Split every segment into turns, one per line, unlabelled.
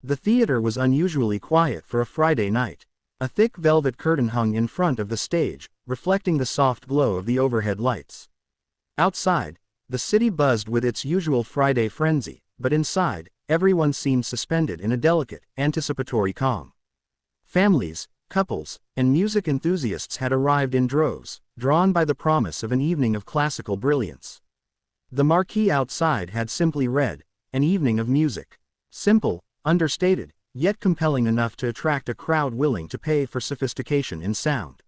The theater was unusually quiet for a Friday night. A thick velvet curtain hung in front of the stage, reflecting the soft glow of the overhead lights. Outside, the city buzzed with its usual Friday frenzy, but inside, everyone seemed suspended in a delicate, anticipatory calm. Families, couples, and music enthusiasts had arrived in droves, drawn by the promise of an evening of classical brilliance. The marquee outside had simply read, "An evening of music." Simple, understated, yet compelling enough to attract a crowd willing to pay for sophistication in sound.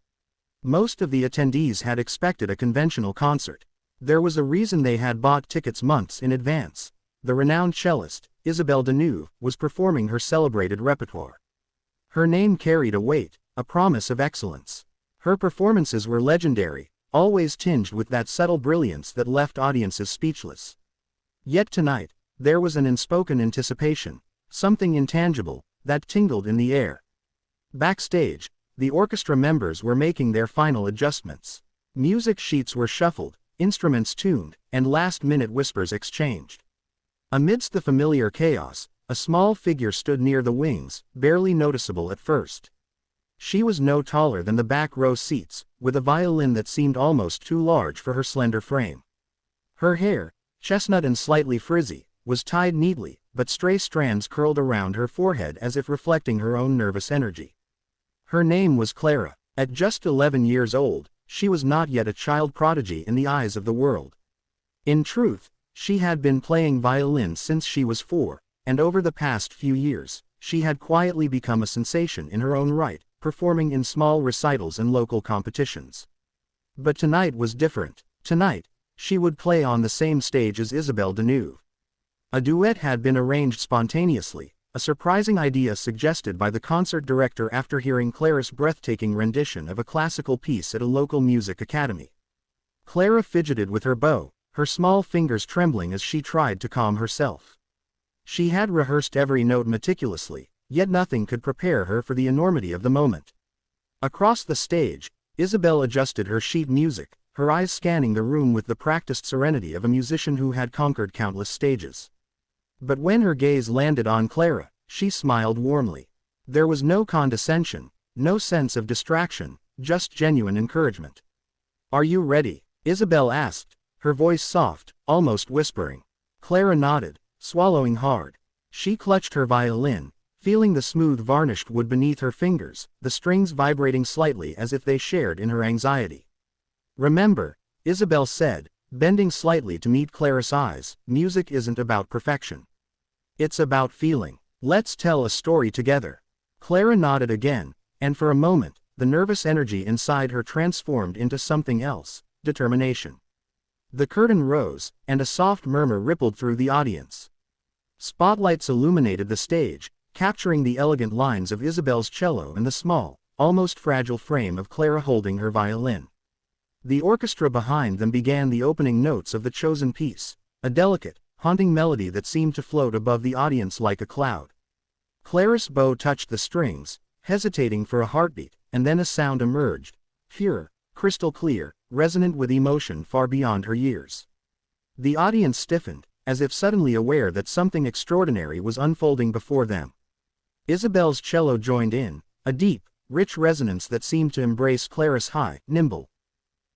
Most of the attendees had expected a conventional concert. There was a reason they had bought tickets months in advance. The renowned cellist, Isabelle Deneuve, was performing her celebrated repertoire. Her name carried a weight, a promise of excellence. Her performances were legendary, always tinged with that subtle brilliance that left audiences speechless. Yet tonight, there was an unspoken anticipation, something intangible, that tingled in the air. Backstage, the orchestra members were making their final adjustments. Music sheets were shuffled, instruments tuned, and last-minute whispers exchanged. Amidst the familiar chaos, a small figure stood near the wings, barely noticeable at first. She was no taller than the back row seats, with a violin that seemed almost too large for her slender frame. Her hair, chestnut and slightly frizzy, was tied neatly, but stray strands curled around her forehead as if reflecting her own nervous energy. Her name was Clara. At just 11 years old, she was not yet a child prodigy in the eyes of the world. In truth, she had been playing violin since she was 4, and over the past few years, she had quietly become a sensation in her own right, performing in small recitals and local competitions. But tonight was different. Tonight, she would play on the same stage as Isabelle Deneuve. A duet had been arranged spontaneously, a surprising idea suggested by the concert director after hearing Clara's breathtaking rendition of a classical piece at a local music academy. Clara fidgeted with her bow, her small fingers trembling as she tried to calm herself. She had rehearsed every note meticulously, yet nothing could prepare her for the enormity of the moment. Across the stage, Isabelle adjusted her sheet music, her eyes scanning the room with the practiced serenity of a musician who had conquered countless stages. But when her gaze landed on Clara, she smiled warmly. There was no condescension, no sense of distraction, just genuine encouragement. "Are you ready?" Isabelle asked, her voice soft, almost whispering. Clara nodded, swallowing hard. She clutched her violin, feeling the smooth varnished wood beneath her fingers, the strings vibrating slightly as if they shared in her anxiety. "Remember," Isabelle said, bending slightly to meet Clara's eyes, "music isn't about perfection. It's about feeling. Let's tell a story together." Clara nodded again, and for a moment, the nervous energy inside her transformed into something else, determination. The curtain rose, and a soft murmur rippled through the audience. Spotlights illuminated the stage, capturing the elegant lines of Isabelle's cello and the small, almost fragile frame of Clara holding her violin. The orchestra behind them began the opening notes of the chosen piece, a delicate, haunting melody that seemed to float above the audience like a cloud. Clara's bow touched the strings, hesitating for a heartbeat, and then a sound emerged, pure, crystal clear, resonant with emotion far beyond her years. The audience stiffened, as if suddenly aware that something extraordinary was unfolding before them. Isabelle's cello joined in, a deep, rich resonance that seemed to embrace Clara's high, nimble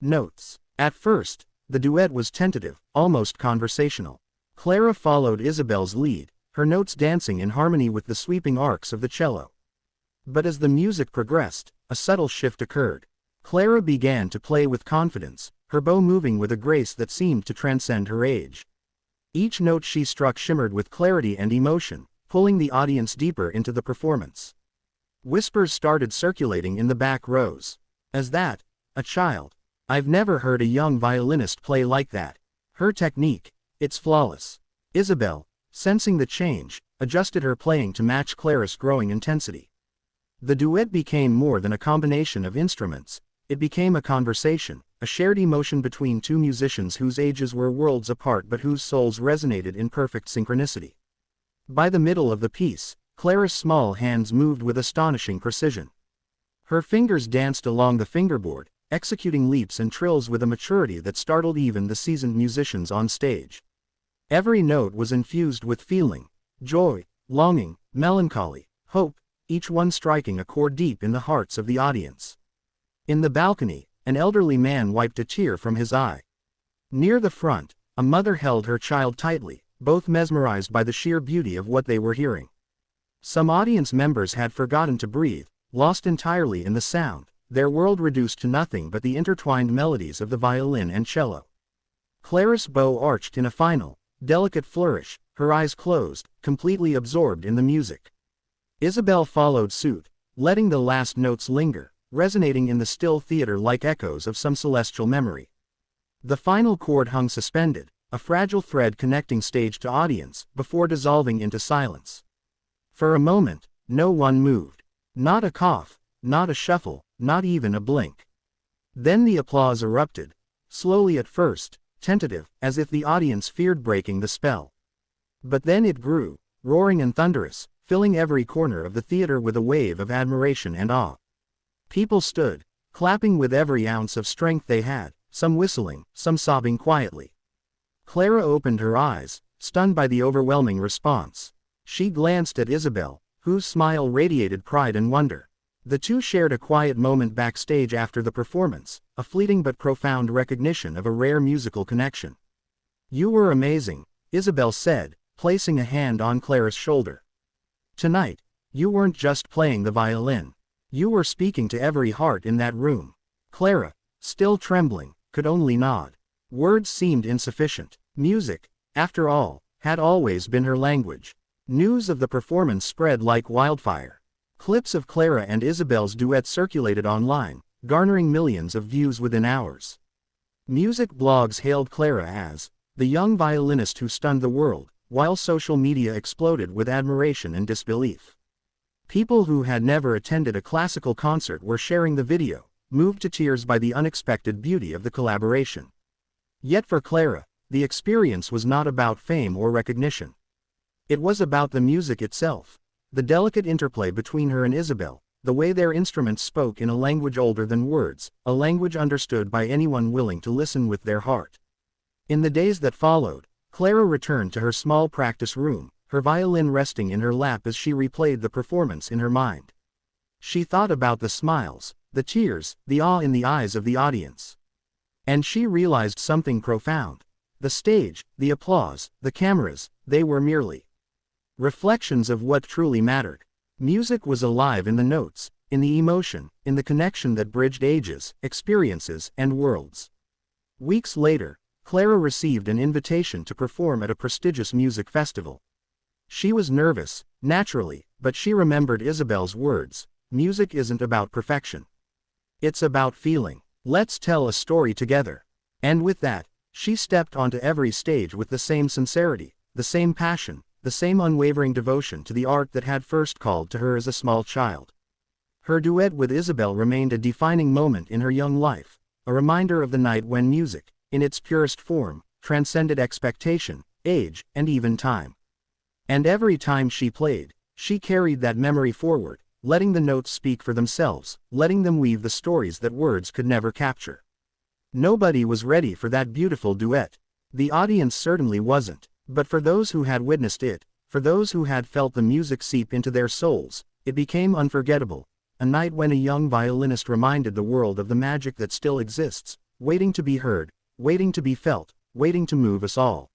notes. At first, the duet was tentative, almost conversational. Clara followed Isabelle's lead, her notes dancing in harmony with the sweeping arcs of the cello. But as the music progressed, a subtle shift occurred. Clara began to play with confidence, her bow moving with a grace that seemed to transcend her age. Each note she struck shimmered with clarity and emotion, pulling the audience deeper into the performance. Whispers started circulating in the back rows. "As that, a child? I've never heard a young violinist play like that. Her technique, it's flawless." Isabelle, sensing the change, adjusted her playing to match Clara's growing intensity. The duet became more than a combination of instruments. It became a conversation, a shared emotion between two musicians whose ages were worlds apart but whose souls resonated in perfect synchronicity. By the middle of the piece, Clara's small hands moved with astonishing precision. Her fingers danced along the fingerboard, executing leaps and trills with a maturity that startled even the seasoned musicians on stage. Every note was infused with feeling, joy, longing, melancholy, hope, each one striking a chord deep in the hearts of the audience. In the balcony, an elderly man wiped a tear from his eye. Near the front, a mother held her child tightly, both mesmerized by the sheer beauty of what they were hearing. Some audience members had forgotten to breathe, lost entirely in the sound, their world reduced to nothing but the intertwined melodies of the violin and cello. Clara's bow arched in a final, delicate flourish, her eyes closed, completely absorbed in the music. Isabelle followed suit, letting the last notes linger, resonating in the still theater like echoes of some celestial memory. The final chord hung suspended, a fragile thread connecting stage to audience, before dissolving into silence. For a moment, no one moved. Not a cough, not a shuffle, not even a blink. Then the applause erupted, slowly at first, tentative, as if the audience feared breaking the spell. But then it grew, roaring and thunderous, filling every corner of the theater with a wave of admiration and awe. People stood, clapping with every ounce of strength they had, some whistling, some sobbing quietly. Clara opened her eyes, stunned by the overwhelming response. She glanced at Isabelle, whose smile radiated pride and wonder. The two shared a quiet moment backstage after the performance, a fleeting but profound recognition of a rare musical connection. "You were amazing," Isabelle said, placing a hand on Clara's shoulder. "Tonight, you weren't just playing the violin. You were speaking to every heart in that room." Clara, still trembling, could only nod. Words seemed insufficient. Music, after all, had always been her language. News of the performance spread like wildfire. Clips of Clara and Isabelle's duet circulated online, garnering millions of views within hours. Music blogs hailed Clara as the young violinist who stunned the world, while social media exploded with admiration and disbelief. People who had never attended a classical concert were sharing the video, moved to tears by the unexpected beauty of the collaboration. Yet for Clara, the experience was not about fame or recognition. It was about the music itself, the delicate interplay between her and Isabelle, the way their instruments spoke in a language older than words, a language understood by anyone willing to listen with their heart. In the days that followed, Clara returned to her small practice room, her violin resting in her lap as she replayed the performance in her mind. She thought about the smiles, the tears, the awe in the eyes of the audience. And she realized something profound. The stage, the applause, the cameras, they were merely reflections of what truly mattered. Music was alive in the notes, in the emotion, in the connection that bridged ages, experiences, and worlds. Weeks later, Clara received an invitation to perform at a prestigious music festival. She was nervous, naturally, but she remembered Isabelle's words: "Music isn't about perfection. It's about feeling. Let's tell a story together." And with that, she stepped onto every stage with the same sincerity, the same passion, the same unwavering devotion to the art that had first called to her as a small child. Her duet with Isabelle remained a defining moment in her young life, a reminder of the night when music, in its purest form, transcended expectation, age, and even time. And every time she played, she carried that memory forward, letting the notes speak for themselves, letting them weave the stories that words could never capture. Nobody was ready for that beautiful duet. The audience certainly wasn't. But for those who had witnessed it, for those who had felt the music seep into their souls, it became unforgettable, a night when a young violinist reminded the world of the magic that still exists, waiting to be heard, waiting to be felt, waiting to move us all.